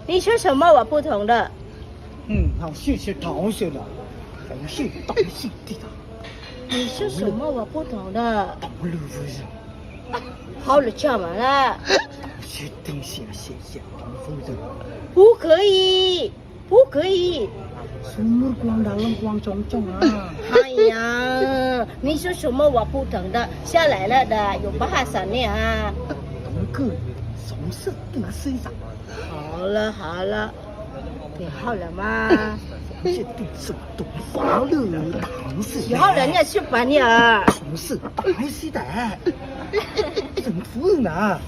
你说什么我不懂的？好，谢谢同学了，同学懂事的。你说什么我不懂的？懂了不是？好了，讲完了。确定谢谢同学的。不可以，不可以。Sumur kuang dalam kuang congcong ah. 哎呀，你说什么我不懂的？下来了的，有巴萨呢啊。同个，什么事对身上？好了好了，给好了吗？这对手懂法了，同事。以后人家去把你儿。同事，还是的，怎么服呢？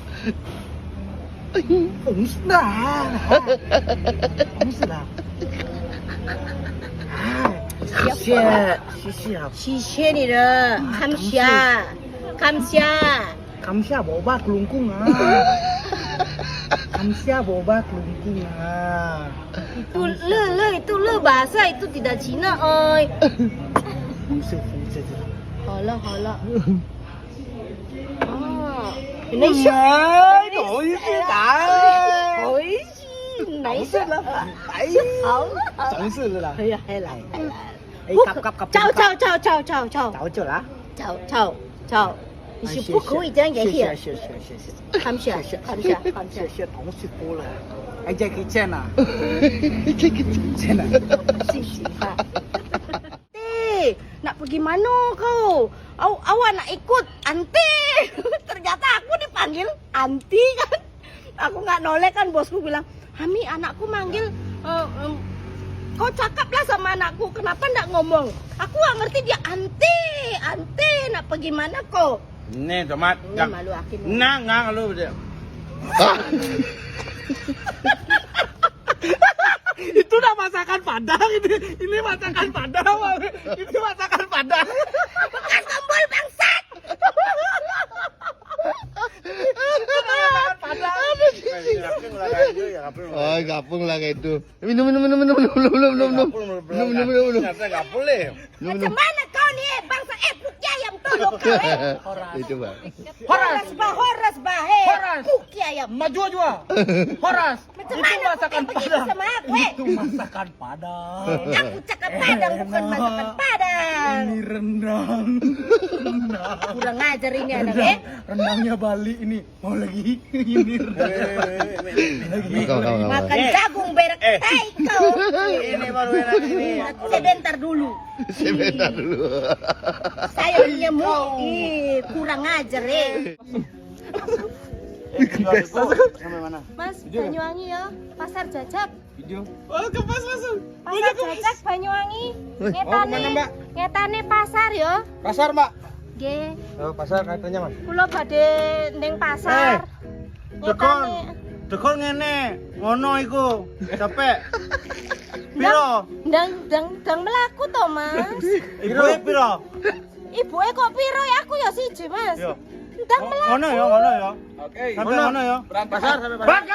同事的，同事的。谢谢啊，谢谢你了，感谢，感谢。감사 boba kelungkung ah. Kamsia boba kelungkung ah. Itu le bahasa itu tidak Cina oi. 不是这个。好了好了。哦，没事。同意是的。回去没事了。哎，好了。总是的啦。哎呀，来来来。走啦。走。你是不可以这样言语。谢谢。感謝。谢谢同事多了。哎，这个钱啊。钱啊。谢谢Pak. Nak pergi mana kau? Awak nak ikut anti. Ternyata aku dipanggil anti kan. Aku nggak noleh kan, bosku bilang, Hami anakku manggil kau cakaplah sama anakku, kenapa nggak ngomong? Aku nggak ngerti dia anti, nak pergi mana kau? Nih tomat. Malu akin. Ngang lu dia. Itu udah masakan Padang ini masakan Padang. Itu masakan Padang. Bekas tombol bangsat. Oh, gapung lah kayak itu. Minum. Nggak boleh. Macam mana kau nih bangsa putih ayam tolong kau Itu bang. Horas bah putih ayam. Maju aja. Horas. Macam Itu mana masakan kau begitu Padang. sama aku? Itu masakan Padang. Aku cakap Padang bukan masakan Padang. Ini rendang. Kurang ajar ini anak Rendangnya Bali ini. Mau lagi ini rendang. Kau. Makan jagung berak tai kau. Ini baru enak ini. Sebentar dulu. Sebentar dulu. Saya nyemuk. Kurang ajar Sampai mana? Mas, Banyuwangi ya. Pasar Jajak. Video. Oh, ke pas langsung. Pasar Jajak Banyuwangi. Kemana, Mbak? Ngetane pasar ya. Pasar, Mbak. Nggih. Oh, pasar katanya, Mas. Kula badhe ning pasar. Dekon ngene, ngono iku. Capek. Piro? Ndang melaku to, Mas. Piro? Ibuke kok piro ya aku ya siji, Mas. Yo. Ndang melaku. Ngono ya. Oke. Sampai ngono ya. Pasar sampai pasar.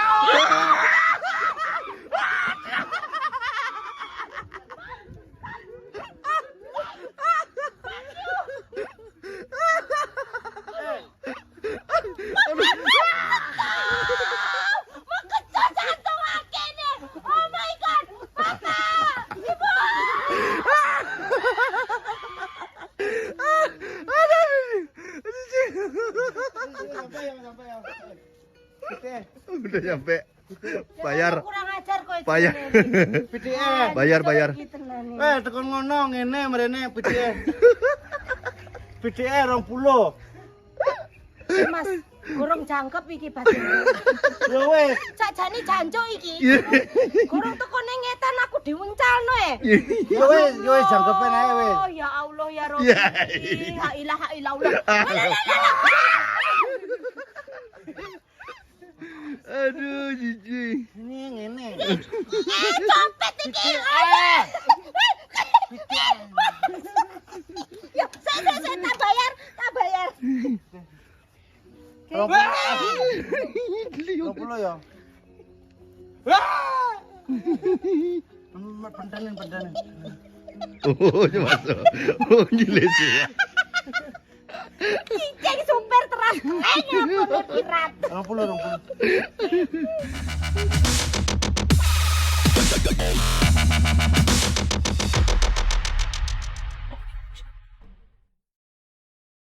Udah nyampe. Bayar. Kurang ajar kok. Bayar. PTN. Bayar. Tekan ngono ngene mrene PTN. PTN 20. Mas, gorong jangkep iki batin. Ya wis. Sakjane jancuk iki. Gorong teko ning ngetan aku diuncalno Ya wis jangkepen ae wis. Oh ya Allah ya Rabbi. La ilaha illallah. Aduh, jijik. Ini ngene. Copet iki. Ya, saya tak bayar. 20 ya. Pendanin. Oh, masuk. Oh, gila sih. Jadi supir terus. Ngapun pirat. 20.